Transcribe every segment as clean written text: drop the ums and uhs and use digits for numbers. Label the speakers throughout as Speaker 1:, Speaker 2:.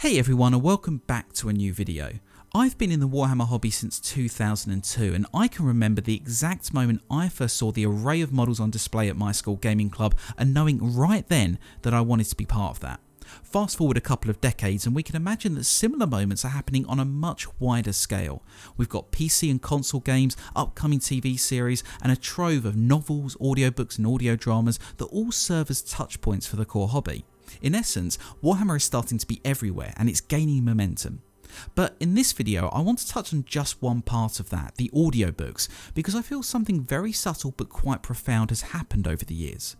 Speaker 1: Hey everyone, and welcome back to a new video. I've been in the Warhammer hobby since 2002, and I can remember the exact moment I first saw the array of models on display at my school gaming club and knowing right then that I wanted to be part of that. Fast forward a couple of decades and we can imagine that similar moments are happening on a much wider scale. We've got PC and console games, upcoming TV series, and a trove of novels, audiobooks and audio dramas that all serve as touch points for the core hobby. In essence, Warhammer is starting to be everywhere and it's gaining momentum. But in this video I want to touch on just one part of that, the audiobooks, because I feel something very subtle but quite profound has happened over the years.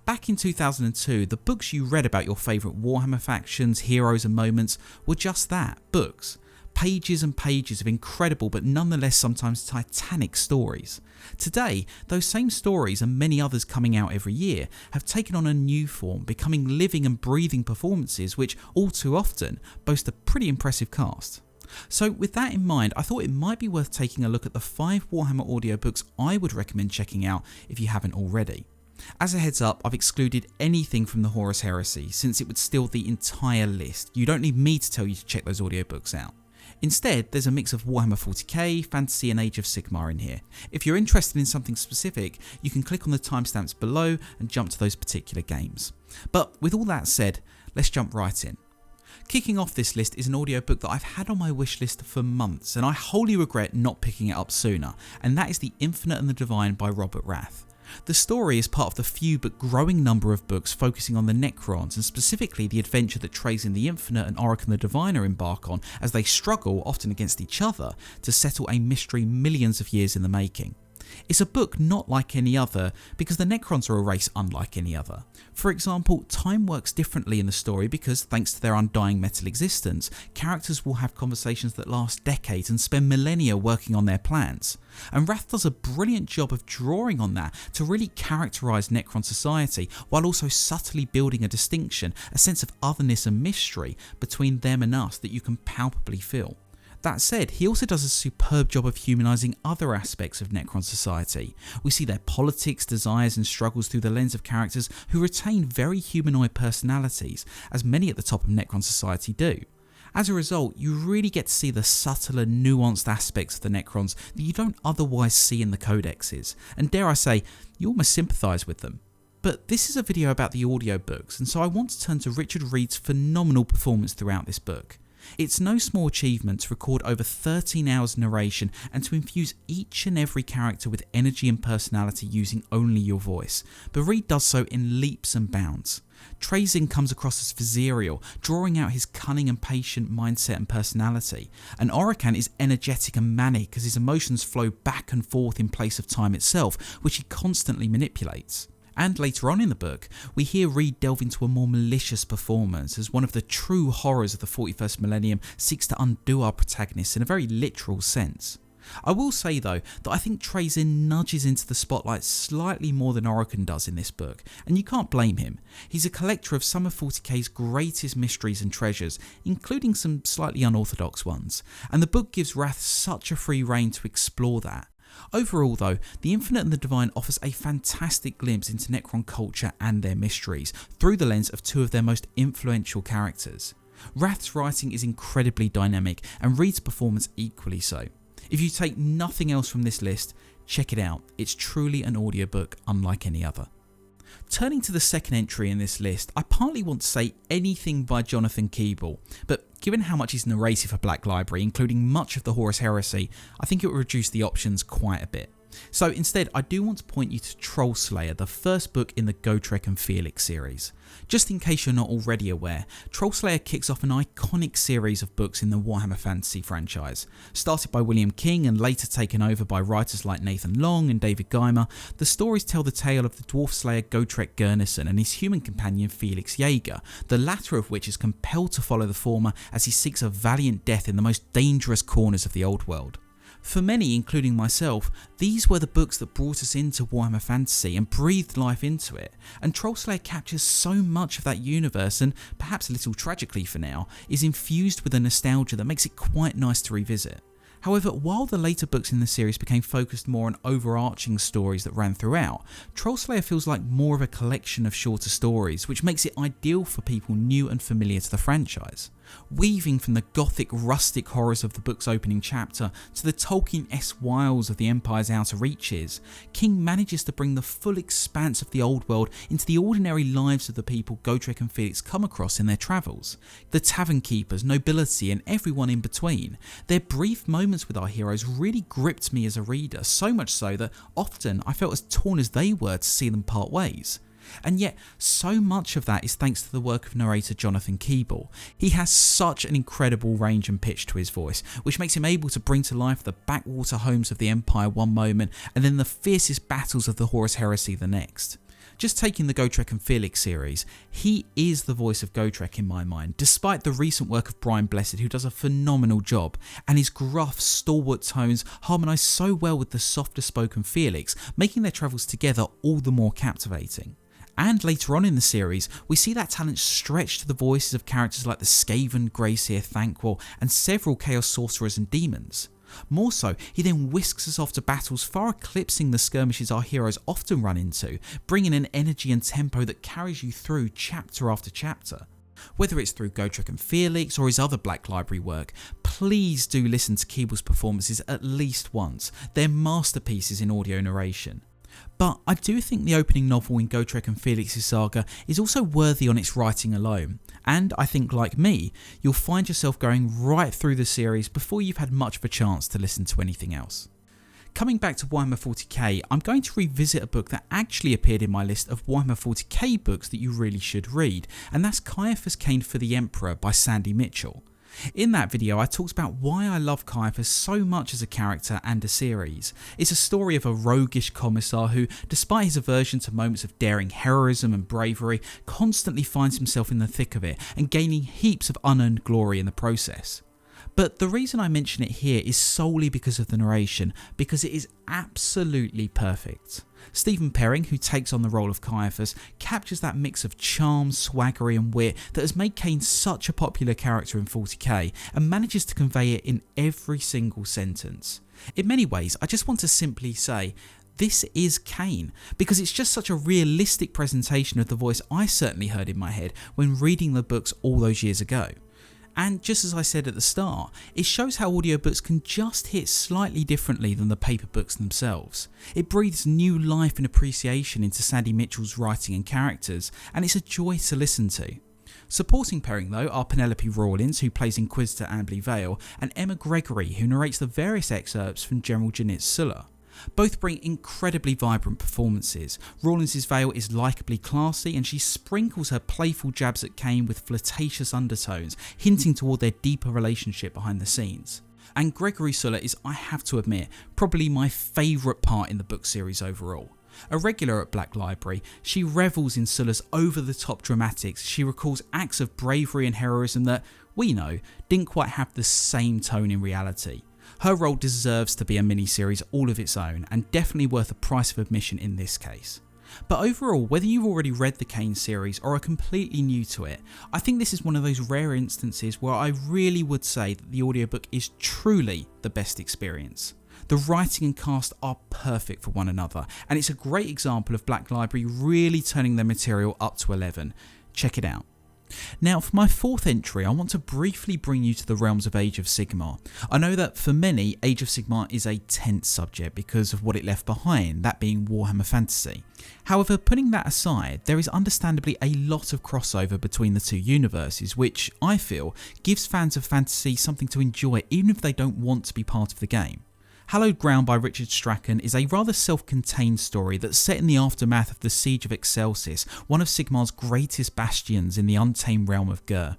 Speaker 1: Back in 2002, the books you read about your favourite Warhammer factions, heroes and moments were just that, books. Pages and pages of incredible but nonetheless sometimes titanic stories. Today, those same stories and many others coming out every year have taken on a new form, becoming living and breathing performances which all too often boast a pretty impressive cast. So with that in mind, I thought it might be worth taking a look at the 5 Warhammer audiobooks I would recommend checking out if you haven't already. As a heads up, I've excluded anything from the Horus Heresy since it would steal the entire list. You don't need me to tell you to check those audiobooks out. Instead, there's a mix of Warhammer 40k, Fantasy and Age of Sigmar in here. If you're interested in something specific, you can click on the timestamps below and jump to those particular games. But with all that said, let's jump right in. Kicking off this list is an audiobook that I've had on my wish list for months and I wholly regret not picking it up sooner, and that is The Infinite and the Divine by Robert Rath. The story is part of the few but growing number of books focusing on the Necrons and specifically the adventure that Trajan the Infinite and Orican the Diviner embark on as they struggle, often against each other, to settle a mystery millions of years in the making. It's a book not like any other because the Necrons are a race unlike any other. For example, time works differently in the story because, thanks to their undying metal existence, characters will have conversations that last decades and spend millennia working on their plans. And Rath does a brilliant job of drawing on that to really characterise Necron society while also subtly building a distinction, a sense of otherness and mystery between them and us that you can palpably feel. That said, he also does a superb job of humanising other aspects of Necron society. We see their politics, desires and struggles through the lens of characters who retain very humanoid personalities, as many at the top of Necron society do. As a result, you really get to see the subtle and nuanced aspects of the Necrons that you don't otherwise see in the codexes, and dare I say, you almost sympathise with them. But this is a video about the audiobooks, and so I want to turn to Richard Reed's phenomenal performance throughout this book. It's no small achievement to record over 13 hours of narration and to infuse each and every character with energy and personality using only your voice, but Reed does so in leaps and bounds. Trajan comes across as visceral, drawing out his cunning and patient mindset and personality, and Orican is energetic and manic as his emotions flow back and forth in place of time itself, which he constantly manipulates. And later on in the book, we hear Reed delve into a more malicious performance as one of the true horrors of the 41st millennium seeks to undo our protagonists in a very literal sense. I will say though that I think Trajan nudges into the spotlight slightly more than Orican does in this book, and you can't blame him. He's a collector of some of 40k's greatest mysteries and treasures, including some slightly unorthodox ones, and the book gives Rath such a free rein to explore that. Overall though, The Infinite and the Divine offers a fantastic glimpse into Necron culture and their mysteries through the lens of 2 of their most influential characters. Rath's writing is incredibly dynamic and Reed's performance equally so. If you take nothing else from this list, check it out, it's truly an audiobook unlike any other. Turning to the second entry in this list, I partly want to say anything by Jonathan Keeble, but given how much he's narrated for Black Library, including much of the Horus Heresy, I think it will reduce the options quite a bit. So instead, I do want to point you to Trollslayer, the first book in the Gotrek and Felix series. Just in case you're not already aware, Trollslayer kicks off an iconic series of books in the Warhammer Fantasy franchise. Started by William King and later taken over by writers like Nathan Long and David Geimer, the stories tell the tale of the dwarf slayer Gotrek Gurnison and his human companion Felix Jaeger, the latter of which is compelled to follow the former as he seeks a valiant death in the most dangerous corners of the old world. For many, including myself, these were the books that brought us into Warhammer Fantasy and breathed life into it, and Trollslayer captures so much of that universe and, perhaps a little tragically for now, is infused with a nostalgia that makes it quite nice to revisit. However, while the later books in the series became focused more on overarching stories that ran throughout, Trollslayer feels like more of a collection of shorter stories, which makes it ideal for people new and familiar to the franchise. Weaving from the gothic rustic horrors of the book's opening chapter to the Tolkien-esque wiles of the Empire's outer reaches, King manages to bring the full expanse of the old world into the ordinary lives of the people Gotrek and Felix come across in their travels. The tavern keepers, nobility and everyone in between. Their brief moments with our heroes really gripped me as a reader, so much so that often I felt as torn as they were to see them part ways. And yet, so much of that is thanks to the work of narrator Jonathan Keeble. He has such an incredible range and pitch to his voice, which makes him able to bring to life the backwater homes of the Empire one moment and then the fiercest battles of the Horus Heresy the next. Just taking the Gotrek and Felix series, he is the voice of Gotrek in my mind, despite the recent work of Brian Blessed, who does a phenomenal job, and his gruff, stalwart tones harmonise so well with the softer spoken Felix, making their travels together all the more captivating. And later on in the series, we see that talent stretched to the voices of characters like the Skaven, Greyseer, Thanquol, and several Chaos Sorcerers and Demons. More so, he then whisks us off to battles far eclipsing the skirmishes our heroes often run into, bringing an energy and tempo that carries you through chapter after chapter. Whether it's through Gotrek and Felix or his other Black Library work, please do listen to Keeble's performances at least once. They're masterpieces in audio narration. But I do think the opening novel in Gotrek and Felix's saga is also worthy on its writing alone, and I think, like me, you'll find yourself going right through the series before you've had much of a chance to listen to anything else. Coming back to Warhammer 40k, I'm going to revisit a book that actually appeared in my list of Warhammer 40k books that you really should read, and that's Caiaphas Cain for the Emperor by Sandy Mitchell. In that video I talked about why I love Caiaphas so much as a character and a series. It's a story of a roguish commissar who, despite his aversion to moments of daring heroism and bravery, constantly finds himself in the thick of it and gaining heaps of unearned glory in the process. But the reason I mention it here is solely because of the narration, because it is absolutely perfect. Stephen Perring, who takes on the role of Caiaphas, captures that mix of charm, swaggery and wit that has made Cain such a popular character in 40k and manages to convey it in every single sentence. In many ways, I just want to simply say, this is Cain, because it's just such a realistic presentation of the voice I certainly heard in my head when reading the books all those years ago. And just as I said at the start, it shows how audiobooks can just hit slightly differently than the paper books themselves. It breathes new life and appreciation into Sandy Mitchell's writing and characters, and it's a joy to listen to. Supporting Perring though are Penelope Rawlins, who plays Inquisitor Amberly Vale, and Emma Gregory, who narrates the various excerpts from General Janit Sulla. Both bring incredibly vibrant performances. Rawlins' Vale is likeably classy and she sprinkles her playful jabs at Cain with flirtatious undertones, hinting toward their deeper relationship behind the scenes. And Gregory Sulla is, I have to admit, probably my favourite part in the book series overall. A regular at Black Library, she revels in Sulla's over-the-top dramatics. She recalls acts of bravery and heroism that, we know, didn't quite have the same tone in reality. Her role deserves to be a mini-series all of its own, and definitely worth a price of admission in this case. But overall, whether you've already read the Cain series or are completely new to it, I think this is one of those rare instances where I really would say that the audiobook is truly the best experience. The writing and cast are perfect for one another, and it's a great example of Black Library really turning their material up to 11. Check it out. Now for my fourth entry, I want to briefly bring you to the realms of Age of Sigmar. I know that for many, Age of Sigmar is a tense subject because of what it left behind, that being Warhammer Fantasy. However, putting that aside, there is understandably a lot of crossover between the two universes, which I feel gives fans of fantasy something to enjoy even if they don't want to be part of the game. Hallowed Ground by Richard Strachan is a rather self-contained story that's set in the aftermath of the Siege of Excelsis, one of Sigmar's greatest bastions in the untamed realm of Gur.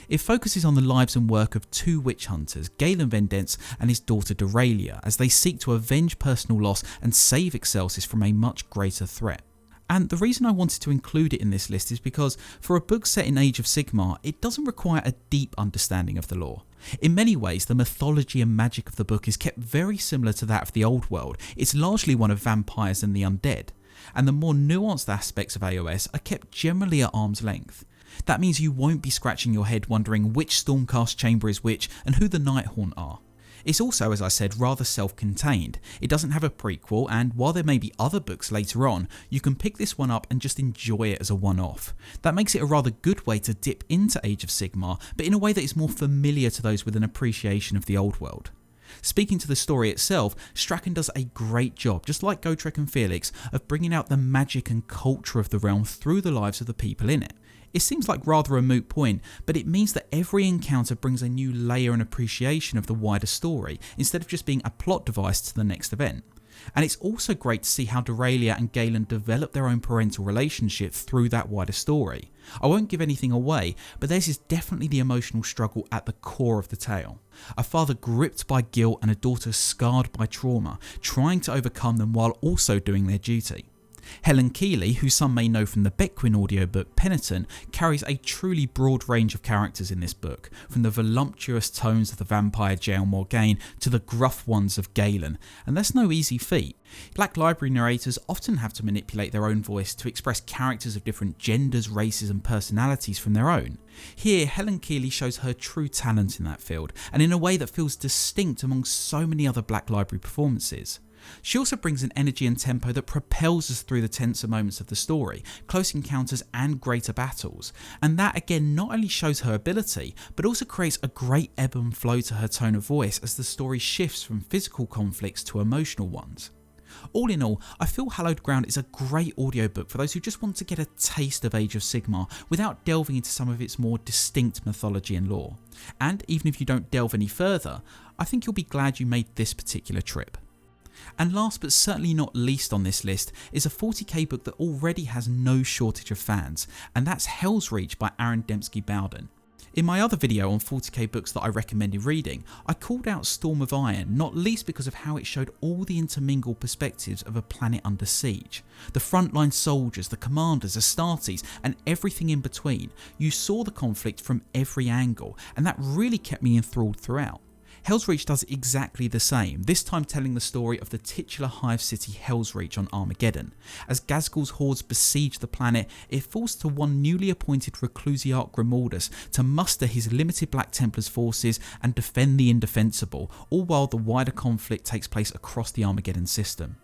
Speaker 1: It focuses on the lives and work of two witch hunters, Galen Vendence and his daughter Doralia, as they seek to avenge personal loss and save Excelsis from a much greater threat. And the reason I wanted to include it in this list is because, for a book set in Age of Sigmar, it doesn't require a deep understanding of the lore. In many ways, the mythology and magic of the book is kept very similar to that of the old world. It's largely one of vampires and the undead, and the more nuanced aspects of AOS are kept generally at arm's length. That means you won't be scratching your head wondering which Stormcast chamber is which and who the Nighthaunt are. It's also, as I said, rather self-contained. It doesn't have a prequel, and while there may be other books later on, you can pick this one up and just enjoy it as a one-off. That makes it a rather good way to dip into Age of Sigmar, but in a way that is more familiar to those with an appreciation of the old world. Speaking to the story itself, Strachan does a great job, just like Gotrek and Felix, of bringing out the magic and culture of the realm through the lives of the people in it. It seems like rather a moot point, but it means that every encounter brings a new layer and appreciation of the wider story, instead of just being a plot device to the next event. And it's also great to see how Dorelia and Galen develop their own parental relationship through that wider story. I won't give anything away, but theirs is definitely the emotional struggle at the core of the tale. A father gripped by guilt and a daughter scarred by trauma, trying to overcome them while also doing their duty. Helen Keeley, who some may know from the Beckwin audiobook Penitent, carries a truly broad range of characters in this book, from the voluptuous tones of the vampire Jael Morgaine to the gruff ones of Galen, and that's no easy feat. Black Library narrators often have to manipulate their own voice to express characters of different genders, races and personalities from their own. Here, Helen Keeley shows her true talent in that field, and in a way that feels distinct among so many other Black Library performances. She also brings an energy and tempo that propels us through the tenser moments of the story, close encounters and greater battles, and that again not only shows her ability, but also creates a great ebb and flow to her tone of voice as the story shifts from physical conflicts to emotional ones. All in all, I feel Hallowed Ground is a great audiobook for those who just want to get a taste of Age of Sigmar without delving into some of its more distinct mythology and lore. And even if you don't delve any further, I think you'll be glad you made this particular trip. And last but certainly not least on this list is a 40k book that already has no shortage of fans, and that's Hell's Reach by Aaron Dembski-Bowden. In my other video on 40k books that I recommended reading, I called out Storm of Iron, not least because of how it showed all the intermingled perspectives of a planet under siege. The frontline soldiers, the commanders, Astartes, and everything in between. You saw the conflict from every angle, and that really kept me enthralled throughout. Hell's Reach does exactly the same, this time telling the story of the titular hive city Hell's Reach on Armageddon. As Ghazghkul's hordes besiege the planet, it falls to one newly appointed Reclusiarch Grimaldus to muster his limited Black Templars forces and defend the indefensible, all while the wider conflict takes place across the Armageddon system.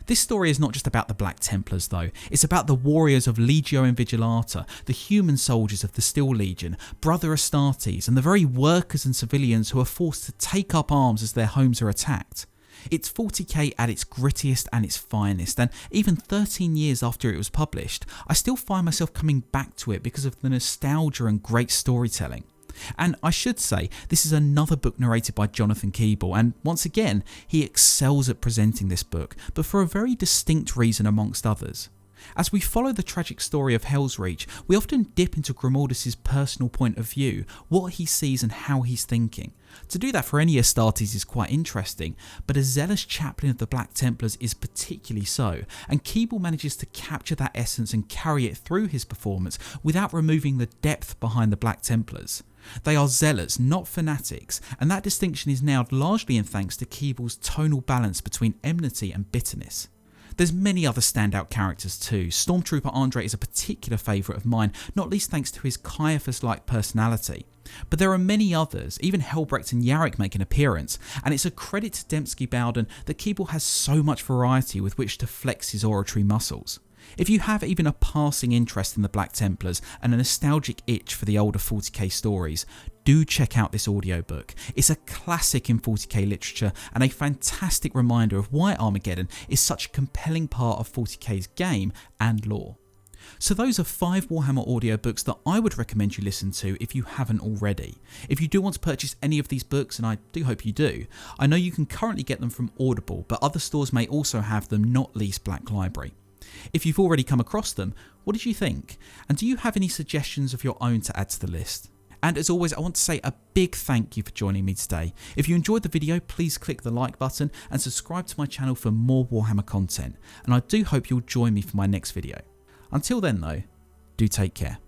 Speaker 1: This story is not just about the Black Templars though, it's about the warriors of Legio Invigilata, the human soldiers of the Steel Legion, Brother Astartes, and the very workers and civilians who are forced to take up arms as their homes are attacked. It's 40k at its grittiest and its finest, and even 13 years after it was published, I still find myself coming back to it because of the nostalgia and great storytelling. And I should say, this is another book narrated by Jonathan Keeble, and once again, he excels at presenting this book, but for a very distinct reason amongst others. As we follow the tragic story of Hell's Reach, we often dip into Grimaldus' personal point of view, what he sees and how he's thinking. To do that for any Astartes is quite interesting, but a zealous chaplain of the Black Templars is particularly so, and Keeble manages to capture that essence and carry it through his performance without removing the depth behind the Black Templars. They are zealots, not fanatics, and that distinction is nailed largely in thanks to Keeble's tonal balance between enmity and bitterness. There's many other standout characters too. Stormtrooper Andre is a particular favourite of mine, not least thanks to his Caiaphas-like personality. But there are many others, even Helbrecht and Yarrick make an appearance, and it's a credit to Dembski-Bowden that Keeble has so much variety with which to flex his oratory muscles. If you have even a passing interest in the Black Templars and a nostalgic itch for the older 40k stories, do check out this audiobook. It's a classic in 40k literature and a fantastic reminder of why Armageddon is such a compelling part of 40k's game and lore. So those are 5 Warhammer audiobooks that I would recommend you listen to if you haven't already. If you do want to purchase any of these books, and I do hope you do, I know you can currently get them from Audible, but other stores may also have them, not least Black Library. If you've already come across them, what did you think? And do you have any suggestions of your own to add to the list? And as always, I want to say a big thank you for joining me today. If you enjoyed the video, please click the like button and subscribe to my channel for more Warhammer content. And I do hope you'll join me for my next video. Until then though, do take care.